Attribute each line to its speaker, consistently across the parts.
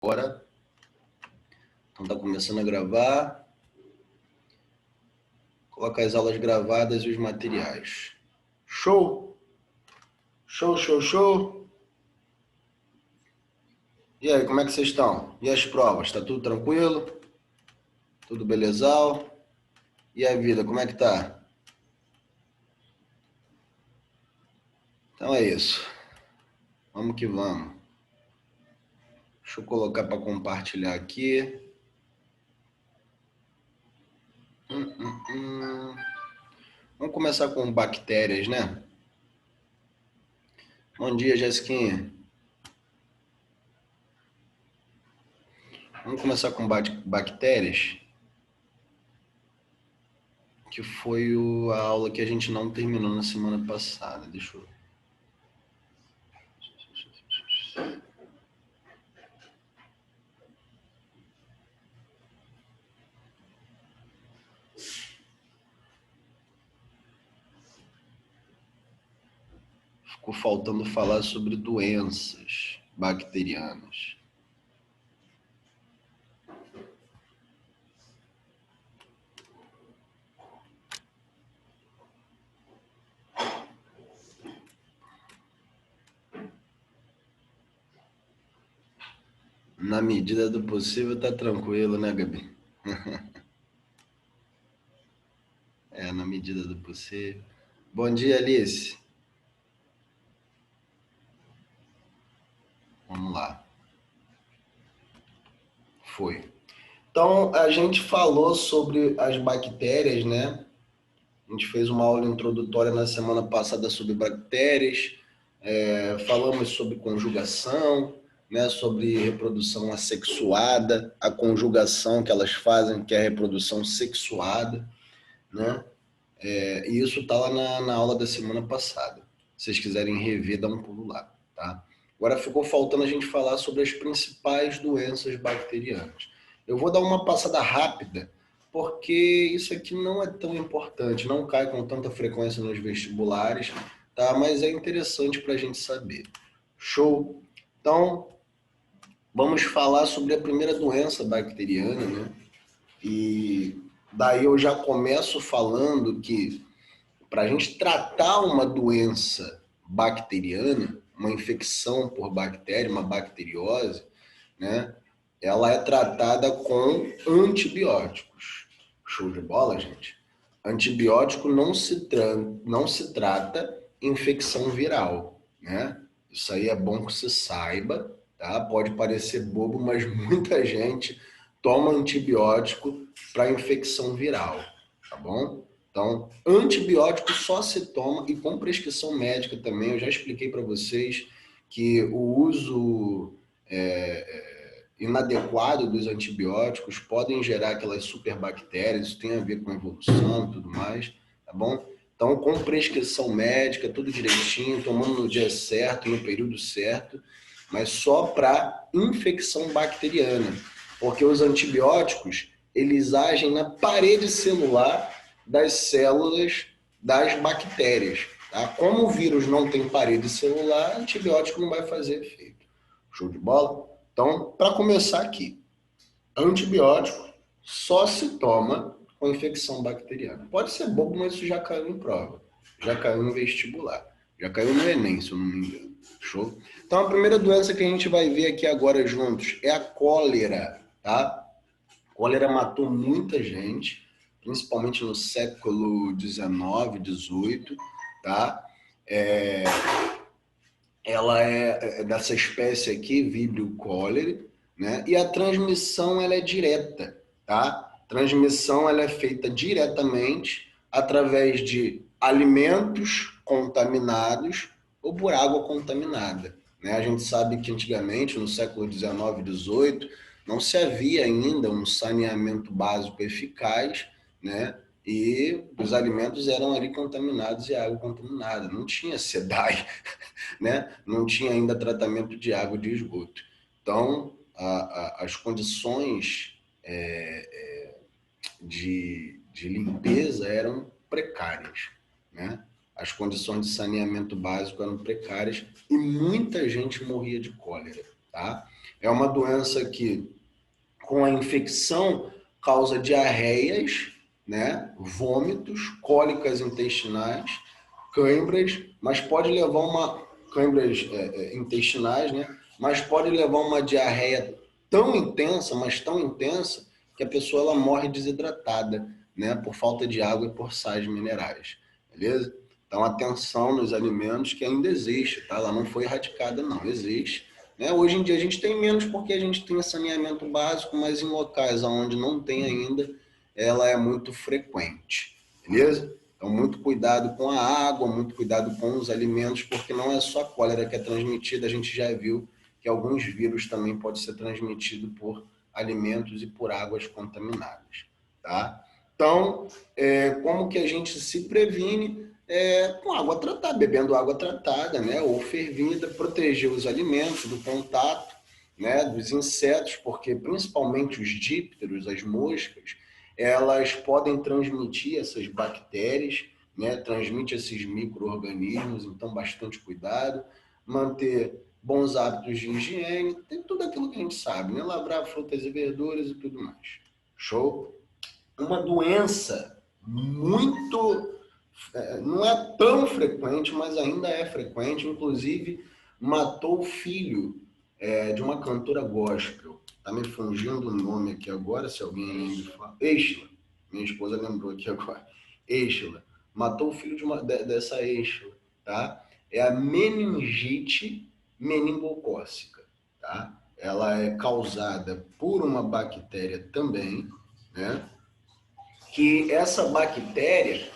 Speaker 1: Bora. Então tá começando a gravar. Coloca as aulas gravadas e os materiais. Show? Show, show, show. E aí, como é que vocês estão? E as provas? Tá tudo tranquilo? Tudo belezal? E a vida, como é que tá? Então é isso. Vamos que vamos. Deixa eu colocar para compartilhar aqui. Vamos começar com bactérias, né? Bom dia, Jessiquinha. Vamos começar com bactérias, que foi a aula que a gente não terminou na semana passada. Deixa eu... Ficou faltando falar sobre doenças bacterianas. Na medida do possível, tá tranquilo, né, Gabi? Na medida do possível. Bom dia, Alice. Vamos lá. Foi. Então, a gente falou sobre as bactérias, né? A gente fez uma aula introdutória na semana passada sobre bactérias, falamos sobre conjugação, né, sobre reprodução assexuada, a conjugação que elas fazem, que é a reprodução sexuada, né? E isso está lá na aula da semana passada. Se vocês quiserem rever, dá um pulo lá, tá? Agora ficou faltando a gente falar sobre as principais doenças bacterianas. Eu vou dar uma passada rápida, porque isso aqui não é tão importante, não cai com tanta frequência nos vestibulares, tá? Mas é interessante para a gente saber. Show? Então, vamos falar sobre a primeira doença bacteriana, né? E daí eu já começo falando que para a gente tratar uma doença bacteriana, uma infecção por bactéria, uma bacteriose, né? Ela é tratada com antibióticos. Show de bola, gente? Antibiótico não se trata infecção viral, né? Isso aí é bom que você saiba, tá? Pode parecer bobo, mas muita gente toma antibiótico para infecção viral, tá bom? Então, antibiótico só se toma, e com prescrição médica também, eu já expliquei para vocês que o uso inadequado dos antibióticos podem gerar aquelas superbactérias, isso tem a ver com evolução e tudo mais, tá bom? Então, com prescrição médica, tudo direitinho, tomando no dia certo, no período certo, mas só para infecção bacteriana, porque os antibióticos, eles agem na parede celular das células das bactérias, tá? Como o vírus não tem parede celular, antibiótico não vai fazer efeito. Show de bola? Então, para começar aqui, antibiótico só se toma com infecção bacteriana. Pode ser bobo, mas isso já caiu em prova. Já caiu no vestibular. Já caiu no Enem, se eu não me engano. Show? Então, a primeira doença que a gente vai ver aqui agora juntos é a cólera, tá? A cólera matou muita gente, principalmente no século XIX, XVIII, tá? Ela é dessa espécie aqui, Vibrio cholerae, né? E a transmissão ela é direta, tá? Transmissão ela é feita diretamente através de alimentos contaminados ou por água contaminada, né? A gente sabe que antigamente, no século XIX e XVIII, não se havia ainda um saneamento básico eficaz, né? E os alimentos eram ali contaminados e a água contaminada. Não tinha SEDAI, né? Não tinha ainda tratamento de água de esgoto. Então, as condições de limpeza eram precárias, né? As condições de saneamento básico eram precárias e muita gente morria de cólera, tá? É uma doença que, com a infecção, causa diarreias, né? Vômitos, cólicas intestinais, cãibras, mas pode levar uma cãibras intestinais, né? Mas pode levar uma diarreia tão intensa, mas tão intensa, que a pessoa ela morre desidratada, né? Por falta de água e por sais minerais, beleza? Então, atenção nos alimentos que ainda existe, tá? Ela não foi erradicada, não, existe. Né? Hoje em dia a gente tem menos porque a gente tem saneamento básico, mas em locais onde não tem ainda, ela é muito frequente, beleza? Então, muito cuidado com a água, muito cuidado com os alimentos, porque não é só a cólera que é transmitida, a gente já viu que alguns vírus também podem ser transmitidos por alimentos e por águas contaminadas, tá? Então, como que a gente se previne? Com água tratada, bebendo água tratada, né, ou fervida, proteger os alimentos do contato, né, dos insetos, porque principalmente os dípteros, as moscas, elas podem transmitir essas bactérias, né, transmite esses micro-organismos, então bastante cuidado, manter bons hábitos de higiene, tem tudo aquilo que a gente sabe, né, lavrar frutas e verduras e tudo mais. Show? Uma doença muito não é tão frequente, mas ainda é frequente. Inclusive, matou o filho de uma cantora gospel. Tá me fugindo o nome aqui agora, se alguém me fala. Estela. Minha esposa lembrou aqui agora. Estela. Matou o filho dessa Estela, tá? É a meningite meningocócica, tá? Ela é causada por uma bactéria também, né? Que essa bactéria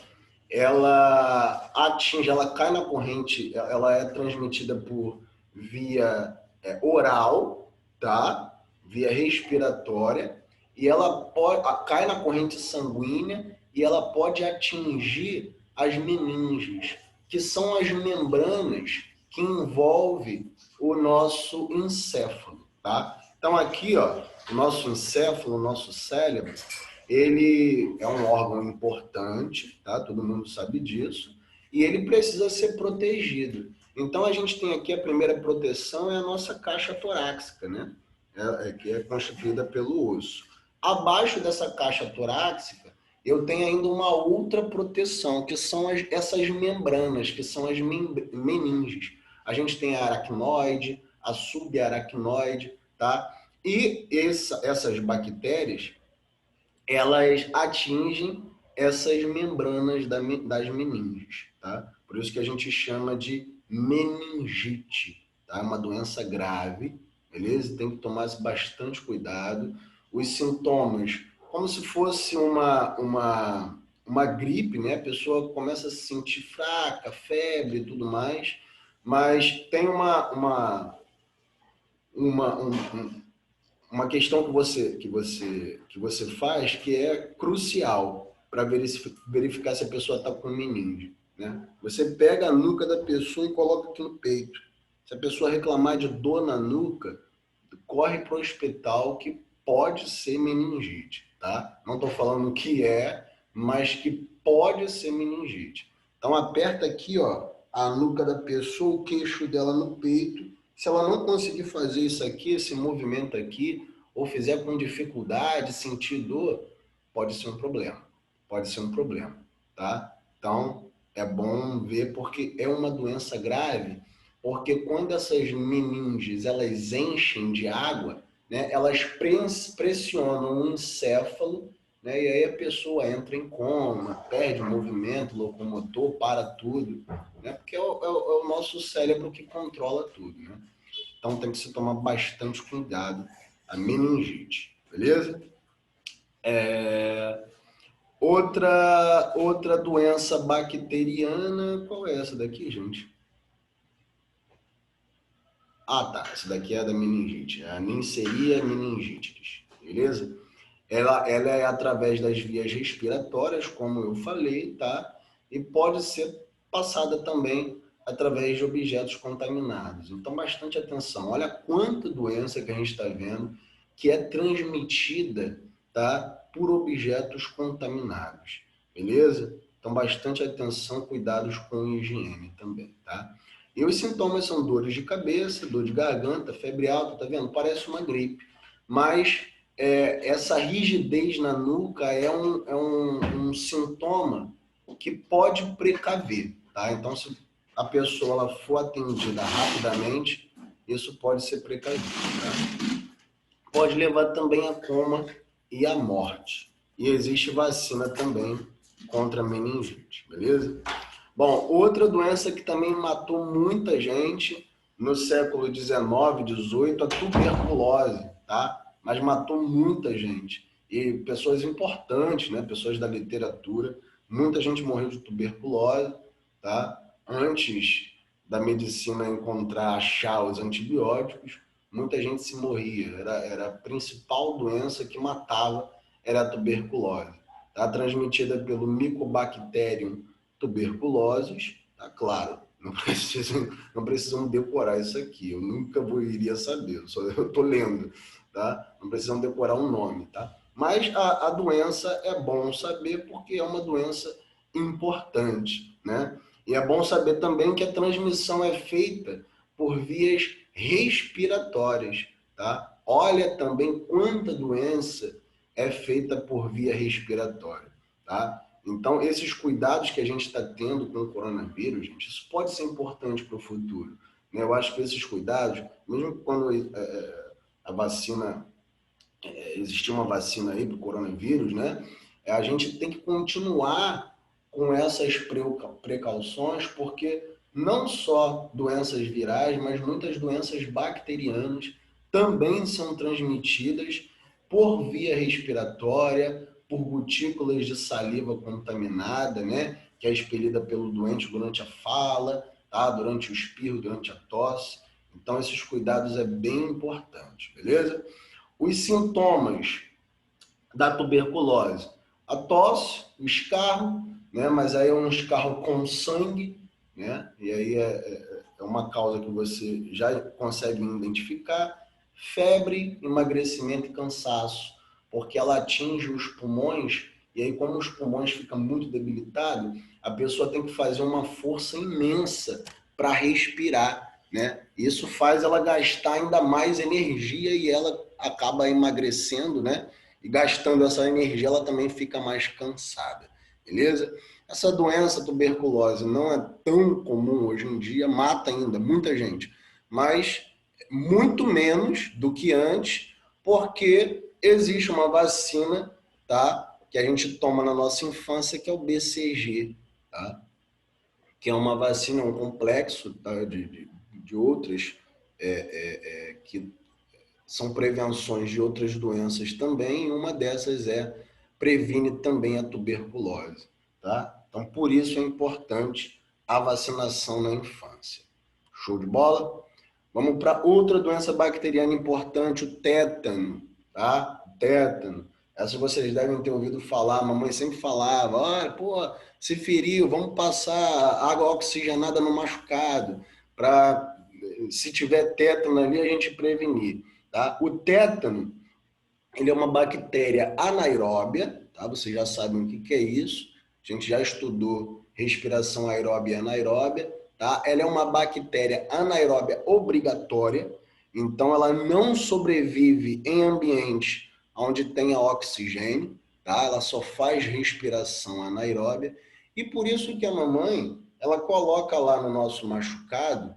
Speaker 1: ela atinge, ela cai na corrente, ela é transmitida por via oral, tá? Via respiratória, e ela pode, cai na corrente sanguínea e ela pode atingir as meninges, que são as membranas que envolvem o nosso encéfalo, tá? Então aqui, ó, o nosso encéfalo, o nosso cérebro, ele é um órgão importante, tá? Todo mundo sabe disso, e ele precisa ser protegido. Então a gente tem aqui a primeira proteção é a nossa caixa torácica, né? Que é constituída pelo osso. Abaixo dessa caixa torácica, eu tenho ainda uma outra proteção, que são essas membranas, que são as meninges. A gente tem a aracnoide, a subaracnoide, tá? E essas bactérias, elas atingem essas membranas das meninges, tá? Por isso que a gente chama de meningite, tá? É uma doença grave, beleza? Tem que tomar bastante cuidado. Os sintomas, como se fosse uma gripe, né? A pessoa começa a se sentir fraca, febre e tudo mais, mas tem uma questão que você faz que é crucial para verificar se a pessoa está com meningite, né? Você pega a nuca da pessoa e coloca aqui no peito. Se a pessoa reclamar de dor na nuca, corre para o hospital que pode ser meningite, tá? Não estou falando que é, mas que pode ser meningite. Então aperta aqui, ó, a nuca da pessoa, o queixo dela no peito. Se ela não conseguir fazer isso aqui, esse movimento aqui, ou fizer com dificuldade, sentir dor, pode ser um problema. Pode ser um problema, tá? Então é bom ver porque é uma doença grave, porque quando essas meninges elas enchem de água, né, elas pressionam o encéfalo, né, e aí a pessoa entra em coma, perde o movimento locomotor, para tudo, né, porque é o nosso cérebro que controla tudo, né? Então tem que se tomar bastante cuidado a meningite, beleza? Outra doença bacteriana, qual é essa daqui, gente? Ah, tá. Essa daqui é da meningite. É a Neisseria meningitidis, beleza? Ela é através das vias respiratórias, como eu falei, tá? E pode ser passada também através de objetos contaminados. Então, bastante atenção. Olha quanta doença que a gente está vendo que é transmitida, tá? Por objetos contaminados, beleza? Então, bastante atenção, cuidados com higiene também, tá? E os sintomas são dores de cabeça, dor de garganta, febre alta, tá vendo? Parece uma gripe. Mas essa rigidez na nuca é um sintoma que pode precaver, tá? Então, se a pessoa ela for atendida rapidamente, isso pode ser precavido, tá? Pode levar também a coma e a morte. E existe vacina também contra a meningite, beleza? Bom, outra doença que também matou muita gente no século XIX, XVIII, a tuberculose, tá? Mas matou muita gente. E pessoas importantes, né? Pessoas da literatura. Muita gente morreu de tuberculose, tá? Antes da medicina encontrar, achar os antibióticos, muita gente se morria. Era a principal doença que matava, era a tuberculose. Tá? Transmitida pelo Mycobacterium tuberculosis, tá claro, não precisam decorar isso aqui, eu nunca iria saber, eu tô lendo, tá? Não precisam decorar um nome, tá? Mas a doença é bom saber porque é uma doença importante, né? E é bom saber também que a transmissão é feita por vias respiratórias, tá? Olha também quanta doença é feita por via respiratória, tá? Então, esses cuidados que a gente está tendo com o coronavírus, gente, isso pode ser importante para o futuro, né? Eu acho que esses cuidados, mesmo quando a vacina, existir uma vacina aí para o coronavírus, né? A gente tem que continuar com essas precauções, porque não só doenças virais, mas muitas doenças bacterianas também são transmitidas por via respiratória, por gotículas de saliva contaminada, né? Que é expelida pelo doente durante a fala, tá? Durante o espirro, durante a tosse. Então, esses cuidados é bem importante, beleza? Os sintomas da tuberculose: a tosse, o escarro, né? Mas aí é um escarro com sangue, né? E aí é uma causa que você já consegue identificar. Febre, emagrecimento e cansaço, porque ela atinge os pulmões, e aí como os pulmões ficam muito debilitados, a pessoa tem que fazer uma força imensa para respirar, né? Isso faz ela gastar ainda mais energia e ela acaba emagrecendo, né? E gastando essa energia, ela também fica mais cansada, beleza? Essa doença, tuberculose, não é tão comum hoje em dia, mata ainda muita gente, mas muito menos do que antes, porque existe uma vacina, tá? Que a gente toma na nossa infância, que é o BCG, tá? Que é uma vacina, um complexo, tá? de outras que são prevenções de outras doenças também, e uma dessas previne também a tuberculose, tá? Então, por isso é importante a vacinação na infância. Show de bola? Vamos para outra doença bacteriana importante, o tétano, tá? O tétano. Essa vocês devem ter ouvido falar, a mamãe sempre falava, olha, pô, se feriu, vamos passar água oxigenada no machucado, para, se tiver tétano ali, a gente prevenir. Tá? O tétano, ele é uma bactéria anaeróbia, tá? Vocês já sabem o que é isso. A gente já estudou respiração aeróbia e anaeróbia, tá? Ela é uma bactéria anaeróbia obrigatória, então ela não sobrevive em ambiente onde tenha oxigênio, tá? Ela só faz respiração anaeróbia e por isso que a mamãe, ela coloca lá no nosso machucado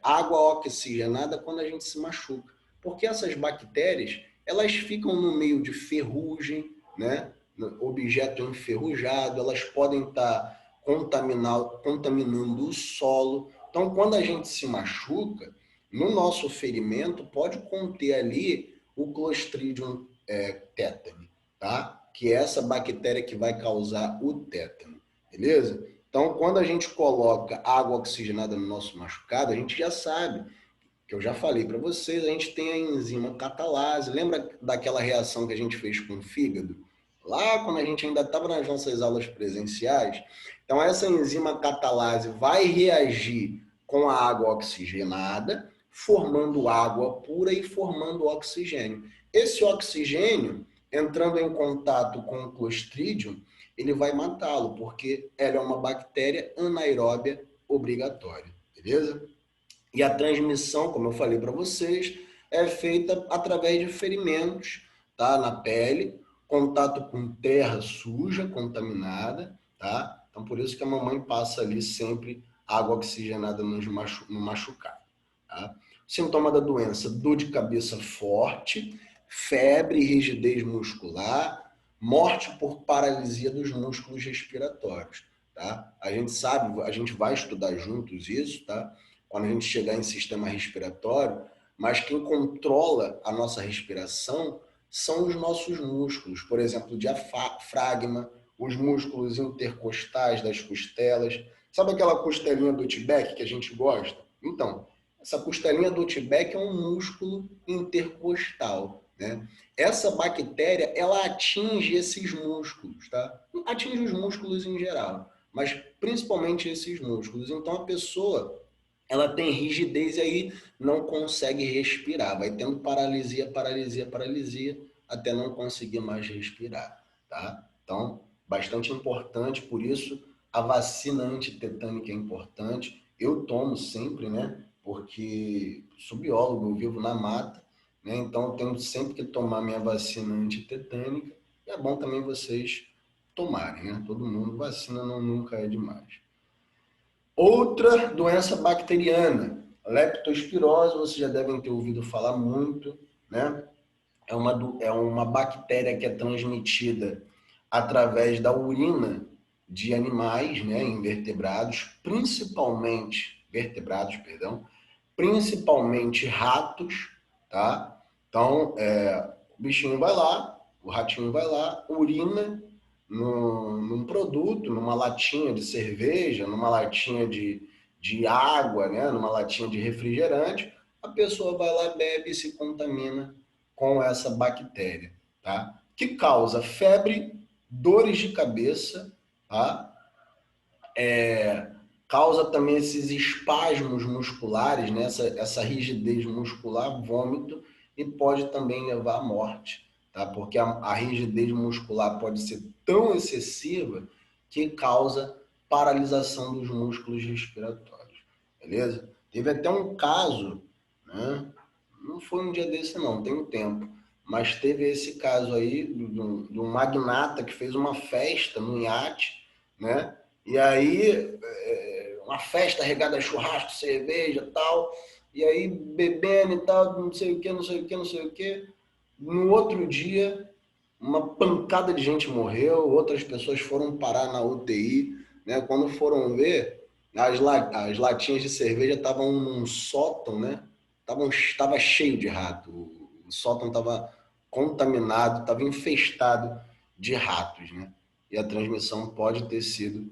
Speaker 1: água oxigenada quando a gente se machuca. Porque essas bactérias, elas ficam no meio de ferrugem, né? Objeto enferrujado, elas podem estar contaminando o solo. Então, quando a gente se machuca, no nosso ferimento pode conter ali o Clostridium tetani, tá? Que é essa bactéria que vai causar o tétano, beleza? Então, quando a gente coloca água oxigenada no nosso machucado, a gente já sabe, que eu já falei para vocês, a gente tem a enzima catalase. Lembra daquela reação que a gente fez com o fígado? Lá quando a gente ainda estava nas nossas aulas presenciais. Então, essa enzima catalase vai reagir com a água oxigenada, formando água pura e formando oxigênio. Esse oxigênio, entrando em contato com o Clostridium, ele vai matá-lo, porque ela é uma bactéria anaeróbia obrigatória, beleza? E a transmissão, como eu falei para vocês, é feita através de ferimentos, tá? Na pele, contato com terra suja, contaminada, tá? Então, por isso que a mamãe passa ali sempre água oxigenada no machucado, tá? Sintoma da doença: dor de cabeça forte, febre e rigidez muscular, morte por paralisia dos músculos respiratórios, tá? A gente sabe, a gente vai estudar juntos isso, tá? Quando a gente chegar em sistema respiratório, mas quem controla a nossa respiração são os nossos músculos, por exemplo, o diafragma, os músculos intercostais das costelas. Sabe aquela costelinha do Outback que a gente gosta? Então, essa costelinha do Outback é um músculo intercostal, né? Essa bactéria, ela atinge esses músculos, tá? Atinge os músculos em geral, mas principalmente esses músculos. Então, a pessoa ela tem rigidez e aí não consegue respirar, vai tendo paralisia, paralisia, paralisia, até não conseguir mais respirar, tá? Então, bastante importante, por isso a vacina antitetânica é importante. Eu tomo sempre, né? Porque sou biólogo, eu vivo na mata, né? Então eu tenho sempre que tomar minha vacina antitetânica. E é bom também vocês tomarem, né? Todo mundo, vacina não, nunca é demais. Outra doença bacteriana, leptospirose, vocês já devem ter ouvido falar muito, né? É uma bactéria que é transmitida através da urina de animais, né, invertebrados, principalmente vertebrados, perdão, principalmente ratos, tá? Então, o bichinho vai lá, o ratinho vai lá, urina num produto, numa latinha de cerveja, numa latinha de água, né? Numa latinha de refrigerante, a pessoa vai lá, bebe e se contamina com essa bactéria, tá? Que causa febre, dores de cabeça, tá? Causa também esses espasmos musculares, né? Essa rigidez muscular, vômito, e pode também levar à morte, tá? Porque a rigidez muscular pode ser tão excessiva que causa paralisação dos músculos respiratórios, beleza? Teve até um caso, né? Não foi um dia desse não, tem um tempo, mas teve esse caso aí de um magnata que fez uma festa no iate, né? E aí, uma festa regada a churrasco, cerveja e tal, e aí bebendo e tal, não sei o que, não sei o que, não sei o que. No outro dia, uma pancada de gente morreu, outras pessoas foram parar na UTI, né? Quando foram ver, as latinhas de cerveja estavam num sótão, né? Tava cheio de rato, o sótão estava contaminado, estava infestado de ratos, né? E a transmissão pode ter sido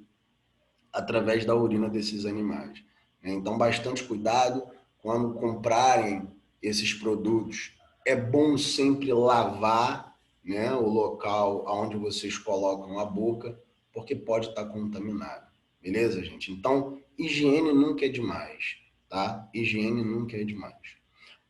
Speaker 1: através da urina desses animais, né? Então, bastante cuidado quando comprarem esses produtos. É bom sempre lavar, né, o local onde vocês colocam a boca, porque pode estar contaminado. Beleza, gente? Então, higiene nunca é demais, tá? Higiene nunca é demais.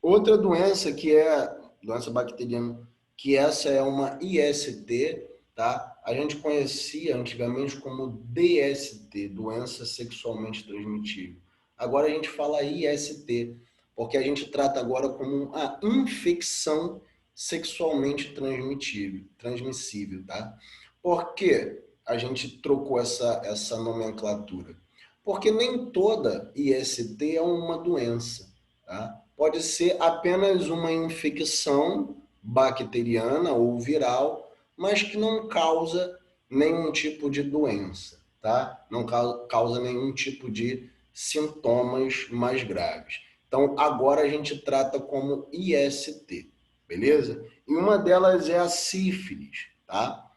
Speaker 1: Outra doença que é doença bacteriana, que essa é uma IST, tá? A gente conhecia antigamente como DST, doença sexualmente transmitível. Agora a gente fala IST, porque a gente trata agora como a infecção sexualmente transmissível, tá? Por que a gente trocou essa nomenclatura? Porque nem toda IST é uma doença, tá? Pode ser apenas uma infecção bacteriana ou viral, mas que não causa nenhum tipo de doença, tá? Não causa nenhum tipo de sintomas mais graves. Então, agora a gente trata como IST, beleza? E uma delas é a sífilis, tá?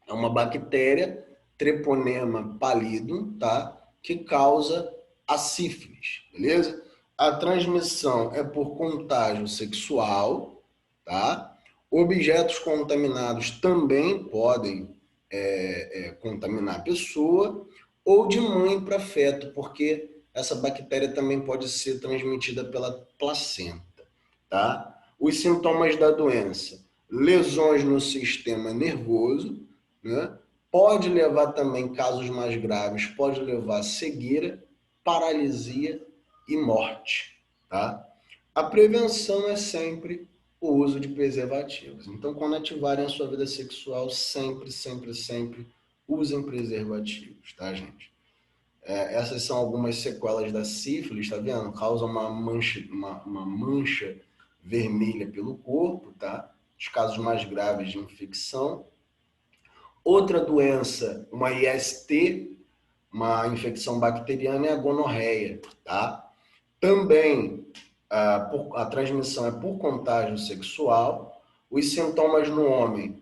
Speaker 1: É uma bactéria, Treponema pallidum, tá? Que causa a sífilis, beleza? A transmissão é por contágio sexual, tá? Objetos contaminados também podem contaminar a pessoa, ou de mãe para feto, porque essa bactéria também pode ser transmitida pela placenta, tá? Os sintomas da doença: lesões no sistema nervoso, né? Pode levar também, casos mais graves, pode levar a cegueira, paralisia e morte, tá? A prevenção é sempre o uso de preservativos. Então, quando ativarem a sua vida sexual, sempre, sempre, sempre usem preservativos, tá, gente? Essas são algumas sequelas da sífilis, tá vendo? Causa uma mancha vermelha pelo corpo, tá? Os casos mais graves de infecção. Outra doença, uma IST, uma infecção bacteriana, é a gonorreia, tá? Também a transmissão é por contágio sexual. Os sintomas no homem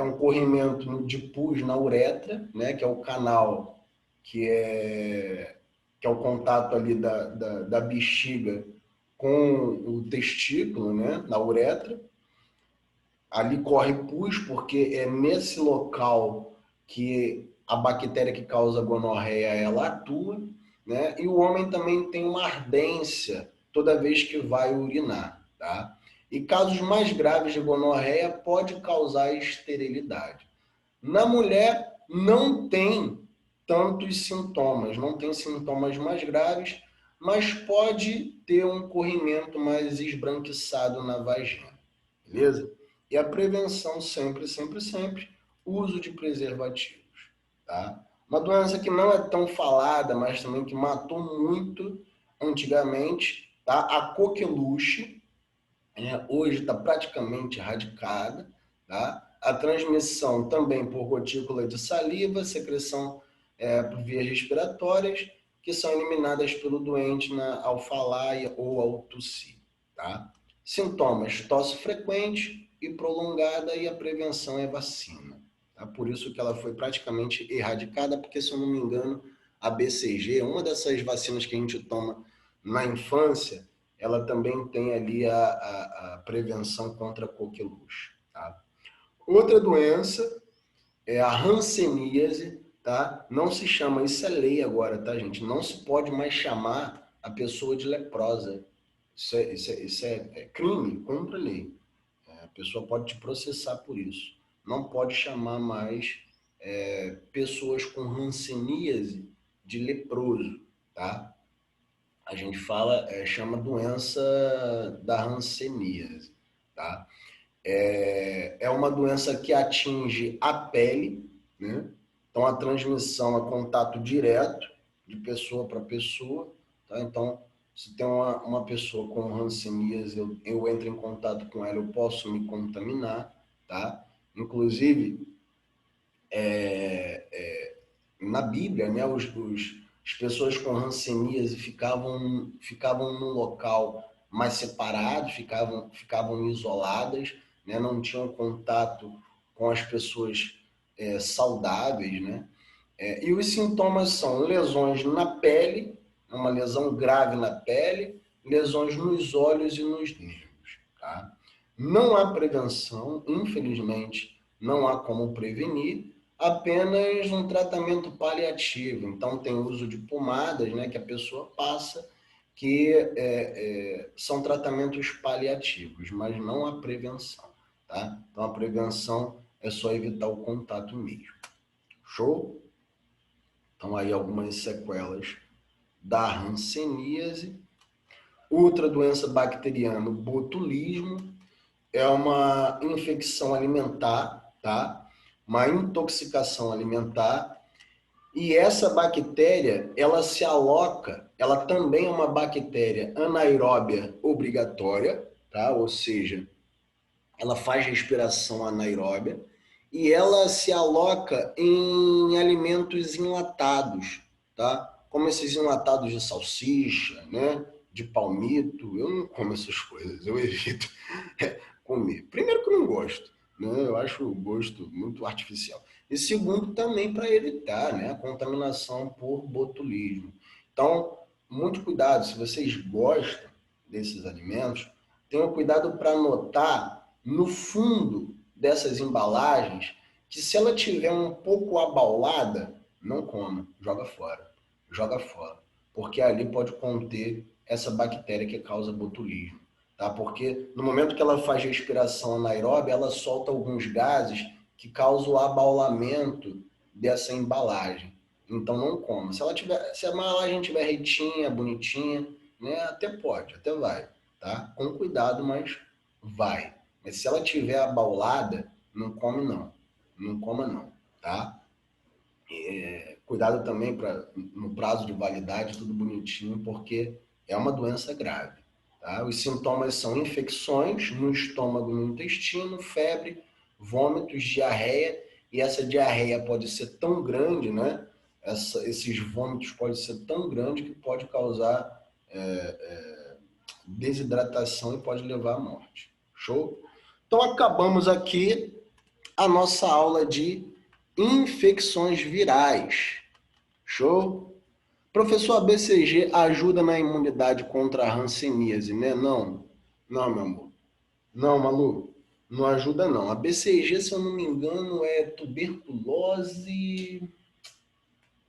Speaker 1: um corrimento de pus na uretra, né, que é o canal que é o contato ali da bexiga com o testículo, né, na uretra. Ali corre pus, porque é nesse local que a bactéria que causa gonorreia ela atua, né? E o homem também tem uma ardência toda vez que vai urinar, tá? E casos mais graves de gonorreia pode causar esterilidade. Na mulher não tem tantos sintomas, não tem sintomas mais graves, mas pode ter um corrimento mais esbranquiçado na vagina, beleza? E a prevenção sempre, sempre, sempre, uso de preservativos, tá? Uma doença que não é tão falada, mas também que matou muito antigamente, tá? A coqueluche, né? Hoje está praticamente erradicada, tá? A transmissão também por gotícula de saliva, secreção por vias respiratórias, que são eliminadas pelo doente ao falar ou ao tossir, tá? Sintomas: tosse frequente e prolongada, e a prevenção é vacina, tá? Por isso que ela foi praticamente erradicada, porque, se eu não me engano, a BCG, uma dessas vacinas que a gente toma na infância, ela também tem ali a prevenção contra a coqueluche, tá? Outra doença é a hanseníase, tá? Não se chama, isso é lei agora, tá, gente? Não se pode mais chamar a pessoa de leprosa. Isso é crime contra a lei. A pessoa pode te processar por isso. Não pode chamar mais pessoas com hanseníase de leproso, tá? A gente chama doença da hanseníase, tá? É uma doença que atinge a pele, né? Então a transmissão é contato direto de pessoa para pessoa, tá? Então, se tem uma pessoa com hanseníase, eu entro em contato com ela, eu posso me contaminar, tá? Inclusive, na Bíblia, né, as pessoas com hanseníase ficavam num local mais separado, ficavam isoladas, né, não tinham contato com as pessoas saudáveis, né? E os sintomas são lesões na pele, uma lesão grave na pele, lesões nos olhos e nos nervos, tá? Não há prevenção, infelizmente, não há como prevenir, apenas um tratamento paliativo. Então, tem uso de pomadas, né, que a pessoa passa, que são tratamentos paliativos, mas não há prevenção, tá? Então, a prevenção é só evitar o contato mesmo. Show? Então, aí algumas sequelas da hanseníase. Outra doença bacteriana, o botulismo, é uma infecção alimentar, tá? Uma intoxicação alimentar. E essa bactéria, ela se aloca, ela também é uma bactéria anaeróbia obrigatória, tá? Ou seja, ela faz respiração anaeróbia e ela se aloca em alimentos enlatados, tá? Como esses enlatados de salsicha, né? De palmito. Eu não como essas coisas, eu evito comer. Primeiro que eu não gosto, né? Eu acho o gosto muito artificial. E segundo, também para evitar, né, a contaminação por botulismo. Então, muito cuidado, se vocês gostam desses alimentos, tenham cuidado para anotar no fundo dessas embalagens que, se ela tiver um pouco abaulada, não coma, joga fora. Joga fora. Porque ali pode conter essa bactéria que causa botulismo, tá? Porque no momento que ela faz respiração anaeróbia, ela solta alguns gases que causam o abaulamento dessa embalagem. então não coma. Se a embalagem estiver retinha, bonitinha, né, até pode, até vai, tá? Com cuidado, mas vai. Mas se ela tiver abaulada, não come não. Não coma não, tá? Cuidado também para no prazo de validade, tudo bonitinho, porque é uma doença grave. Tá? Os sintomas são infecções no estômago e no intestino, febre, vômitos, diarreia, e essa diarreia pode ser tão grande, né? Esses vômitos podem ser tão grandes que pode causar desidratação e pode levar à morte. Show? Então acabamos aqui a nossa aula de infecções virais. Show? Professor, a BCG ajuda na imunidade contra a hanseníase, né? Não. Não, meu amor. Não, Malu. Não ajuda, não. A BCG, se eu não me engano, é tuberculose.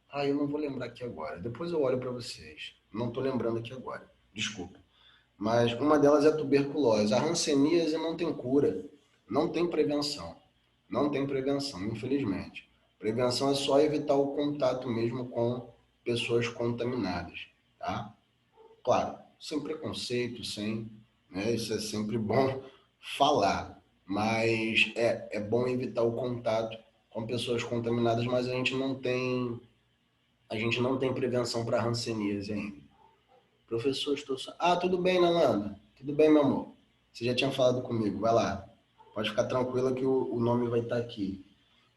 Speaker 1: Ah, eu não vou lembrar aqui agora. Depois eu olho para vocês. Não estou lembrando aqui agora. Desculpa. Mas uma delas é tuberculose. A hanseníase não tem cura. Não tem prevenção. Não tem prevenção, infelizmente. Prevenção é só evitar o contato mesmo com pessoas contaminadas, tá? Claro, sem preconceito, sem, né? Isso é sempre bom falar, mas é bom evitar o contato com pessoas contaminadas, mas a gente não tem prevenção para hanseníase ainda. Professor, estou só... Ah, tudo bem, Nalanda? Tudo bem, meu amor? Você já tinha falado comigo, vai lá. Pode ficar tranquila que o nome vai estar aqui.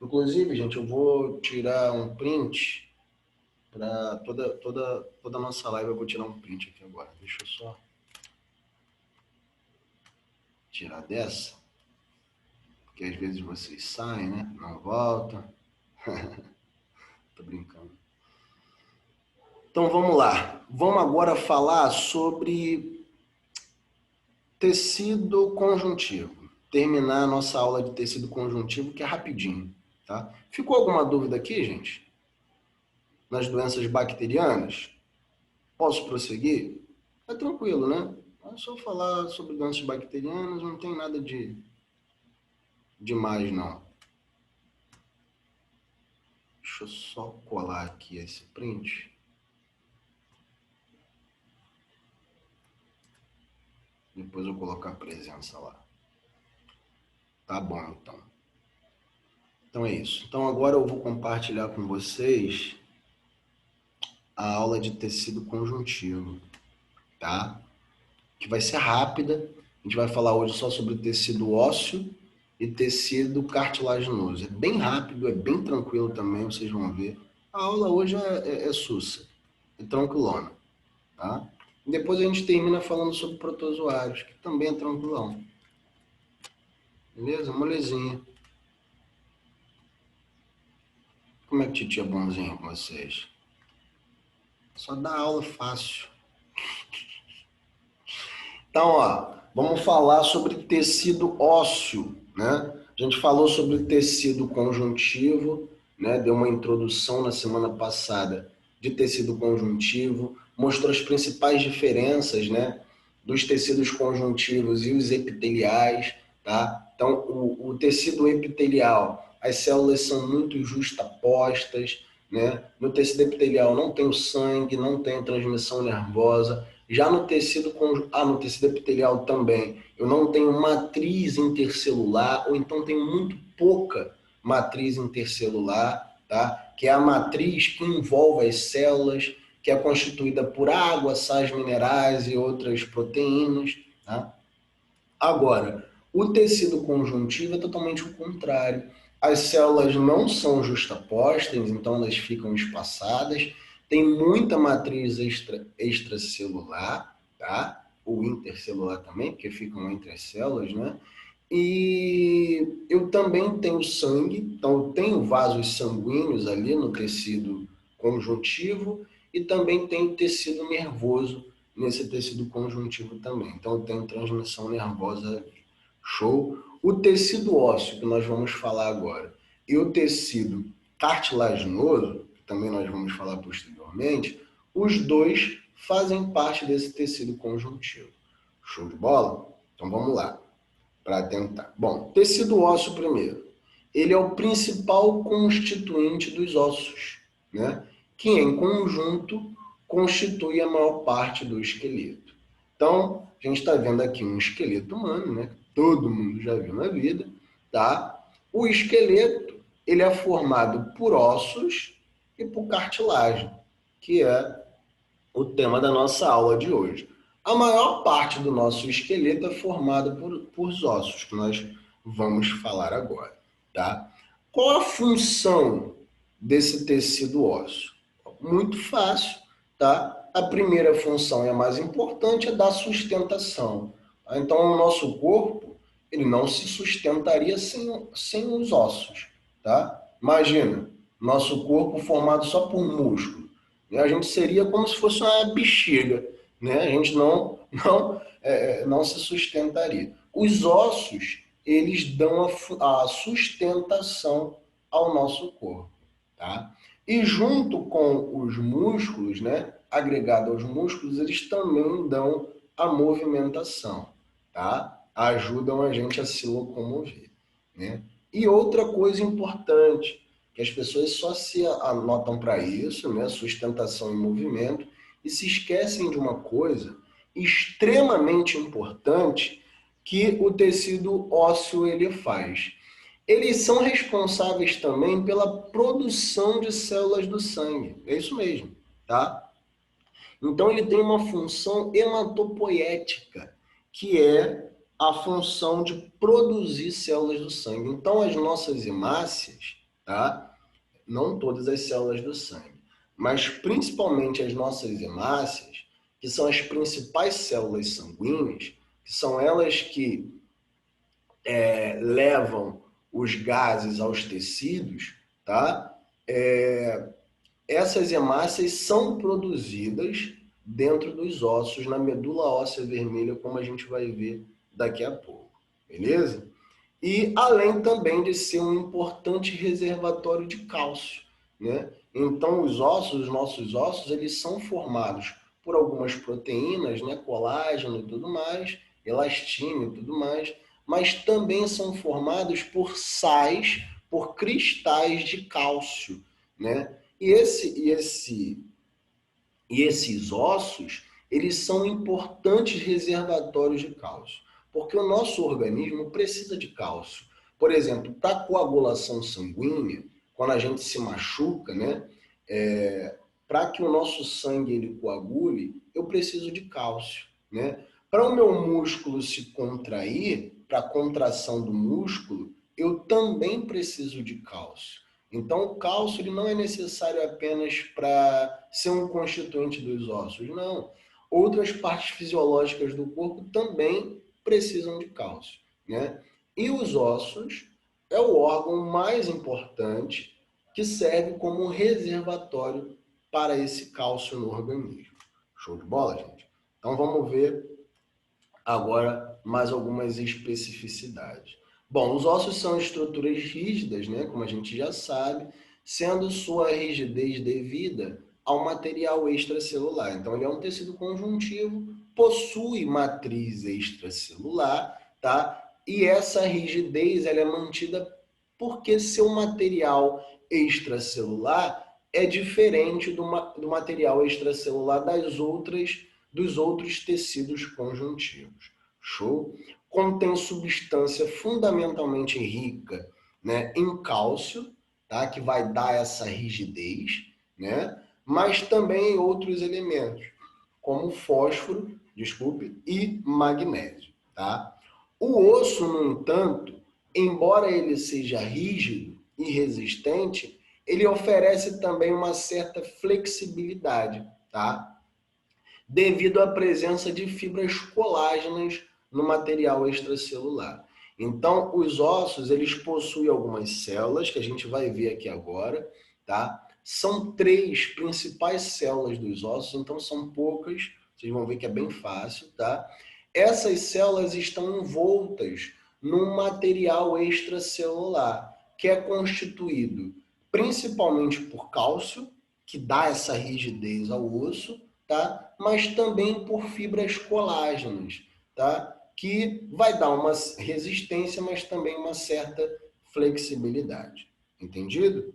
Speaker 1: Inclusive, gente, eu vou tirar um print para toda a nossa live. Eu vou tirar um print aqui agora. Deixa eu só tirar dessa, porque às vezes vocês saem, né? Não voltam. Tô brincando. Então vamos lá. Vamos agora falar sobre tecido conjuntivo. Terminar a nossa aula de tecido conjuntivo, que é rapidinho, tá? Ficou alguma dúvida aqui, gente? Nas doenças bacterianas? Posso prosseguir? É tranquilo, né? É só falar sobre doenças bacterianas, não tem nada de mais, não. Deixa eu só colar aqui esse print. Depois eu colocar a presença lá. Tá bom, então. Então é isso. Então agora eu vou compartilhar com vocês a aula de tecido conjuntivo, tá? Que vai ser rápida. A gente vai falar hoje só sobre tecido ósseo e tecido cartilaginoso. É bem rápido, é bem tranquilo também, vocês vão ver. A aula hoje é sussa, é tranquilona, tá? E depois a gente termina falando sobre protozoários, que também é tranquilão. Beleza? Molezinha. Como é que titia é bonzinho com vocês? Só dá aula fácil. Então, ó, vamos falar sobre tecido ósseo, né? A gente falou sobre tecido conjuntivo, né? Deu uma introdução na semana passada de tecido conjuntivo, mostrou as principais diferenças, né? Dos tecidos conjuntivos e os epiteliais, tá? Então, o tecido epitelial, as células são muito justapostas, né? No tecido epitelial não tem o sangue, não tem a transmissão nervosa. Já no tecido epitelial também, eu não tenho matriz intercelular, ou então tenho muito pouca matriz intercelular, tá? Que é a matriz que envolve as células, que é constituída por água, sais minerais e outras proteínas, tá? Agora, o tecido conjuntivo é totalmente o contrário. As células não são justapostas, então elas ficam espaçadas. Tem muita matriz extracelular, tá? Ou intercelular também, porque ficam entre as células, né? E eu também tenho sangue, então eu tenho vasos sanguíneos ali no tecido conjuntivo e também tenho tecido nervoso nesse tecido conjuntivo também. Então eu tenho transmissão nervosa ali. Show? O tecido ósseo, que nós vamos falar agora, e o tecido cartilaginoso, que também nós vamos falar posteriormente, os dois fazem parte desse tecido conjuntivo. Show de bola? Então vamos lá para tentar. Bom, tecido ósseo primeiro. Ele é o principal constituinte dos ossos, né? que em conjunto constitui a maior parte do esqueleto. Então, a gente está vendo aqui um esqueleto humano, né? Todo mundo já viu na vida, tá? O esqueleto, ele é formado por ossos e por cartilagem, que é o tema da nossa aula de hoje. A maior parte do nosso esqueleto é formado por ossos, que nós vamos falar agora, tá? Qual a função desse tecido ósseo? Muito fácil, tá? A primeira função e a mais importante é dar sustentação. Tá? Então, o nosso corpo, ele não se sustentaria sem os ossos, tá? Imagina, nosso corpo formado só por músculo. Né? A gente seria como se fosse uma bexiga, né? A gente não se sustentaria. Os ossos, eles dão a sustentação ao nosso corpo, tá? E junto com os músculos, né, agregado aos músculos, eles também dão a movimentação, tá? Ajudam a gente a se locomover, né? E outra coisa importante, que as pessoas só se anotam para isso, né, sustentação e movimento, e se esquecem de uma coisa extremamente importante que o tecido ósseo ele faz. Eles são responsáveis também pela produção de células do sangue. É isso mesmo, tá? Então ele tem uma função hematopoética, que é a função de produzir células do sangue. Então as nossas hemácias, tá? Não todas as células do sangue, mas principalmente as nossas hemácias, que são as principais células sanguíneas, que são elas que levam os gases aos tecidos, tá? Essas hemácias são produzidas dentro dos ossos, na medula óssea vermelha, como a gente vai ver daqui a pouco, beleza? E além também de ser um importante reservatório de cálcio, né? Então os nossos ossos, eles são formados por algumas proteínas, né? Colágeno e tudo mais, elastina e tudo mais, mas também são formados por sais, por cristais de cálcio, né? E esses ossos, eles são importantes reservatórios de cálcio, porque o nosso organismo precisa de cálcio. Por exemplo, para coagulação sanguínea, quando a gente se machuca, né, para que o nosso sangue ele coagule, eu preciso de cálcio, né? Para o meu músculo se contrair, para a contração do músculo, eu também preciso de cálcio. Então, o cálcio ele não é necessário apenas para ser um constituinte dos ossos, não. Outras partes fisiológicas do corpo também precisam de cálcio, né? E os ossos é o órgão mais importante que serve como reservatório para esse cálcio no organismo. Show de bola, gente? Então vamos ver agora mais algumas especificidades. Bom, os ossos são estruturas rígidas, né, como a gente já sabe, sendo sua rigidez devida ao material extracelular. Então, ele é um tecido conjuntivo, possui matriz extracelular, tá? E essa rigidez ela é mantida porque seu material extracelular é diferente do material extracelular dos outros tecidos conjuntivos. Show? Contém substância fundamentalmente rica, né, em cálcio, tá? Que vai dar essa rigidez, né? Mas também em outros elementos, como fósforo, desculpe, e magnésio, tá? O osso, no entanto, embora ele seja rígido e resistente, ele oferece também uma certa flexibilidade, tá? Devido à presença de fibras colágenas no material extracelular. Então, os ossos, eles possuem algumas células, que a gente vai ver aqui agora, tá? São três principais células dos ossos, então são poucas, vocês vão ver que é bem fácil, tá? Essas células estão envoltas num material extracelular, que é constituído principalmente por cálcio, que dá essa rigidez ao osso, tá? Mas também por fibras colágenas, tá? Que vai dar uma resistência, mas também uma certa flexibilidade. Entendido?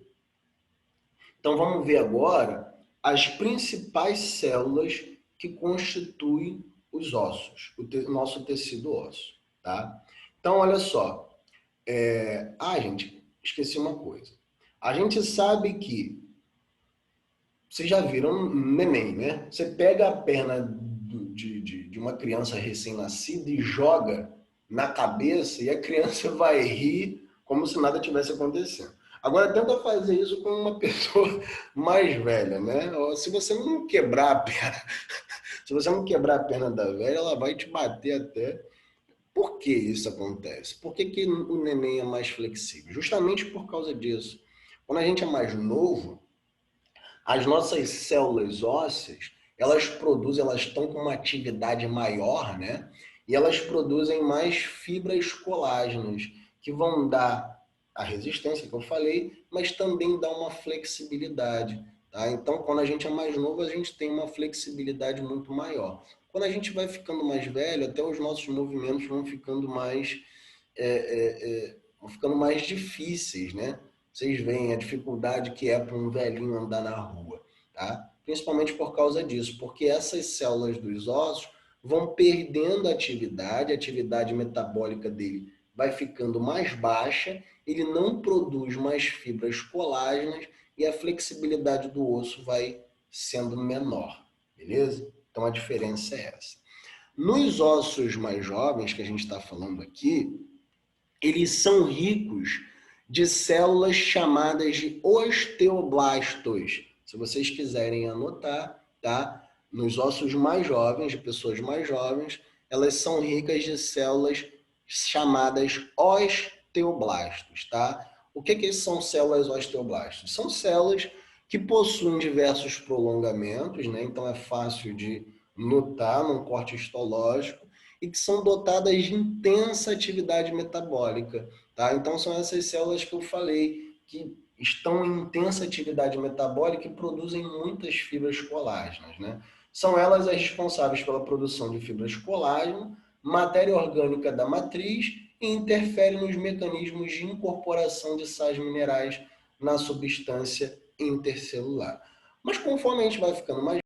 Speaker 1: Então vamos ver agora as principais células que constituem os ossos, o nosso tecido ósseo, tá? Então olha só, gente, esqueci uma coisa. A gente sabe que, vocês já viram um neném, né? Você pega a perna de uma criança recém-nascida e joga na cabeça e a criança vai rir como se nada tivesse acontecendo. Agora tenta fazer isso com uma pessoa mais velha, né? Se você não quebrar a perna, se você não quebrar a perna da velha, ela vai te bater até. Por que isso acontece? Por que o neném é mais flexível? Justamente por causa disso. Quando a gente é mais novo, as nossas células ósseas, elas estão com uma atividade maior, né? E elas produzem mais fibras colágenas, que vão dar a resistência que eu falei, mas também dá uma flexibilidade, tá? Então, quando a gente é mais novo, a gente tem uma flexibilidade muito maior. Quando a gente vai ficando mais velho, até os nossos movimentos vão ficando mais difíceis, né? Vocês veem a dificuldade que é para um velhinho andar na rua, tá? Principalmente por causa disso, porque essas células dos ossos vão perdendo a atividade metabólica dele vai ficando mais baixa, ele não produz mais fibras colágenas e a flexibilidade do osso vai sendo menor, beleza? Então a diferença é essa. Nos ossos mais jovens que a gente está falando aqui, eles são ricos de células chamadas de osteoblastos. Se vocês quiserem anotar, tá? Nos ossos mais jovens, de pessoas mais jovens, elas são ricas de células chamadas osteoblastos, tá? O que são células osteoblastos? São células que possuem diversos prolongamentos, né? Então é fácil de notar num corte histológico, e que são dotadas de intensa atividade metabólica, tá? Então são essas células que eu falei que estão em intensa atividade metabólica e produzem muitas fibras colágenas, né? São elas as responsáveis pela produção de fibras colágeno, matéria orgânica da matriz e interferem nos mecanismos de incorporação de sais minerais na substância intercelular. Mas conforme a gente vai ficando mais